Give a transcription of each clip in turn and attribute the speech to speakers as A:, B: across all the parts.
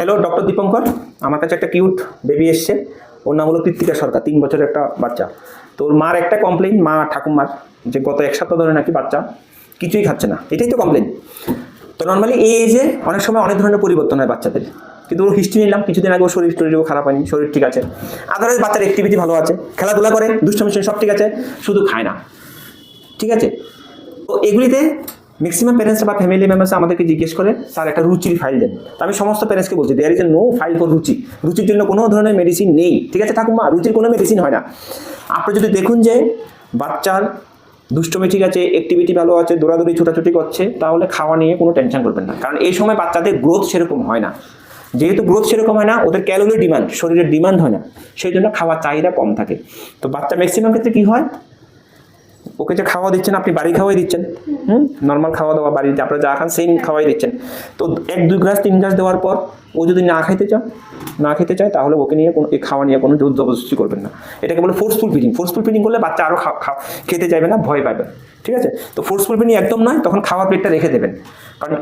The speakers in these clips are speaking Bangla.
A: হ্যালো ডক্টর দীপঙ্কর, আমার কাছে একটা কিউট বেবি এসছে। ওর নাম হলো কৃত্তিকা সরকার, 3 বছরের একটা বাচ্চা। তো ওর মার একটা কমপ্লেন, মা ঠাকুমার, যে গত 1 সপ্তাহ ধরে নাকি বাচ্চা কিছুই খাচ্ছে না, এটাই তো কমপ্লেন। তো নর্মালি এই এজে অনেক সময় অনেক ধরনের পরিবর্তন হয় বাচ্চাদের, কিন্তু ওর হিস্ট্রি নিলাম কিছুদিন আগে, ওর শরীর খারাপ হয়নি, শরীর ঠিক আছে, আদারওয়াইজ বাচ্চার অ্যাক্টিভিটি ভালো আছে, খেলাধুলা করে, দুষ্টমি সব ঠিক আছে, শুধু খায় না। ঠিক আছে, তো এগুলিতে ম্যাক্সিমাম প্যারেন্টস বা ফ্যামিলি মেম্বার্স আমাদেরকে জিজ্ঞেস করে, স্যার একটা রুচির ফাইল দেন। তো আমি সমস্ত প্যারেন্টসকে বলছি, there is a no file for Ruchi. রুচির জন্য কোনো ধরনের মেডিসিন নেই। ঠিক আছে ঠাকুমা, রুচির কোনো মেডিসিন হয় না। আপনি যদি দেখুন যে বাচ্চার দুষ্টমি ঠিক আছে, অ্যাক্টিভিটি ভালো আছে, দৌড়াদৌড়ি ছোটাছুটি করছে, তাহলে খাওয়া নিয়ে কোনো টেনশন করবেন না, কারণ এই সময় বাচ্চাদের গ্রোথ সেরকম হয় না। যেহেতু গ্রোথ সেরকম হয় না, ওদের ক্যালোরি ডিমান্ড, শরীরের ডিমান্ড হয় না, সেই জন্য খাওয়ার চাহিদা কম থাকে। তো বাচ্চা ম্যাক্সিমাম ক্ষেত্রে কী হয়, ওকে যে খাওয়া দিচ্ছেন, আপনি বাড়ি খাওয়াই দিচ্ছেন, নর্মাল খাওয়া দাওয়া বাড়িতে আপনারা যা খান সেম খাওয়াই দিচ্ছেন। তো 1-2 গ্লাস 3 গ্লাস দেওয়ার পর ও যদি না খেতে চায়, তাহলে ওকে নিয়ে কোনো খাওয়া নিয়ে কোনো জোর জবরদস্তি করবেন না। এটাকে বলে ফোর্সফুল ফিডিং করলে বাচ্চা আরও খেতে চাইবে না, ভয় পাবে। ঠিক আছে, তো ফোর্সফুল ফিডিং একদম নয়, তখন খাওয়ার প্লেটটা রেখে দেবেন। কারণ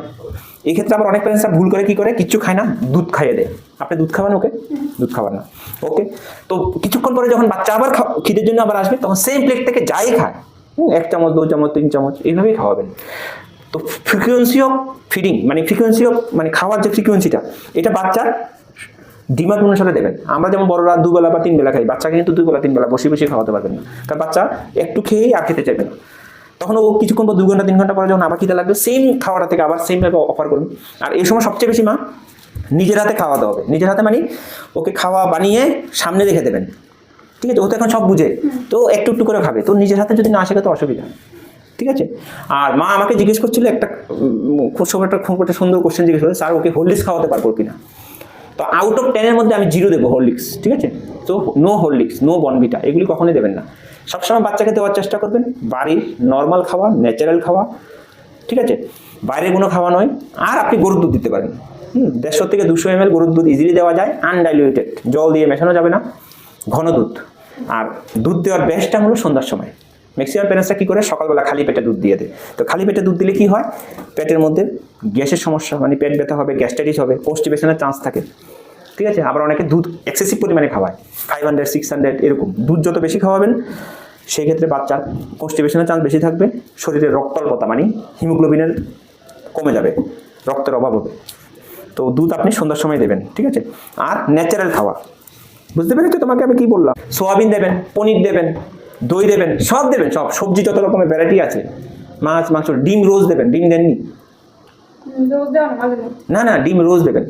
A: এই ক্ষেত্রে আবার অনেক প্যারেন্টসরা ভুল করে, কি করে, কিচ্ছু খায় না, দুধ খাইয়ে দেয়। আপনি দুধ খাওয়ান ওকে? দুধ খাওয়ান না। ওকে, তো কিছুক্ষণ পরে যখন বাচ্চা আবার খিদের জন্য আবার আসবে, তখন সেম প্লেট থেকে যাই খায়, 1 চামচ 2 চামচ 3 চামচ এইভাবেই খাওয়াবেন। তো ফ্রিকোয়েন্সি অফ ফিডিং মানে খাওয়ার যে ফ্রিকোয়েন্সিটা, এটা বাচ্চার ডিমান্ড অনুসারে দেবেন। আমরা যেমন বড়রা 2 বেলা বা 3 বেলা খাই, বাচ্চাকে কিন্তু 2 বেলা 3 বেলা বসে খাওয়াতে পারবেন না, কারণ বাচ্চা একটু খেয়েই আর খেতে চাইবে না। তখন ও কিছুক্ষণ পর 2 ঘন্টা 3 ঘন্টা পরে যখন আবার খেতে লাগবে, সেম খাওয়াটা থেকে আবার সেমভাবে অফার করুন। আর এই সময় সবচেয়ে বেশি মা নিজের হাতে খাওয়াতে হবে। নিজের হাতে মানে ওকে খাওয়া বানিয়ে সামনে রেখে দেবেন। ঠিক আছে, ও তো এখন সব বুঝে, তো একটু একটু করে খাবে। তো নিজের হাতে যদি না শেখে তো অসুবিধা। ঠিক আছে, আর মা আমাকে জিজ্ঞেস করছিল একটা সুন্দর কোশ্চেন জিজ্ঞেস করে, স্যার ওকে হরলিক্স খাওয়াতে পারবো কিনা। তো আউট অফ 10-এর মধ্যে আমি 0 দেবো হরলিক্স। ঠিক আছে, তো নো হরলিক্স, নো বর্নভিটা, এগুলি কখনোই দেবেন না। সবসময় বাচ্চাকে দেওয়ার চেষ্টা করবেন বাড়ির নর্মাল খাওয়া, ন্যাচারাল খাওয়া। ঠিক আছে, বাইরের কোনো খাওয়া নয়। আর আপনি গরুর দুধ দিতে পারেন। 150 থেকে 200 ml গরুর দুধ ইজিলি দেওয়া যায়, আনডাইলিউটেড, জল দিয়ে মেশানো যাবে না, ঘন দুধ। আর দুধ দেওয়ার বেস্টটা হলো সন্ধ্যার সময়। ম্যাক্সিমাম প্যারেন্টসরা কী করে, সকালবেলা খালি পেটে দুধ দিয়ে দেয়। তো খালি পেটে দুধ দিলে কী হয়, পেটের মধ্যে গ্যাসের সমস্যা, মানে পেট ব্যথা হবে, গ্যাস্ট্রাইটিস হবে, কনস্টিপেশনের চান্স থাকে। ঠিক আছে, আবার অনেকে দুধ এক্সেসিভ পরিমাণে খাওয়ায়, 500-600 এরকম। দুধ যত বেশি খাওয়াবেন, সেই ক্ষেত্রে বাচ্চার কনস্টিপেশনের চান্স বেশি থাকবে, শরীরে রক্তাল্পতা মানে হিমোগ্লোবিনের কমে যাবে, রক্তের অভাব হবে। তো দুধ আপনি সন্ধ্যার সময় দেবেন। ঠিক আছে, আর ন্যাচারাল খাওয়া, বুঝতে পেরেছো তোমাকে আমি কি বললাম? সোয়াবিন দেবেন, পনির দেবেন, দই দেবেন, সব দেবেন, সব সবজি যত রকমের ভ্যারাইটি আছে, মাছ মাংস, ডিম রোজ দেবেন। ডিম দেননি? না, ডিম রোজ দেবেন।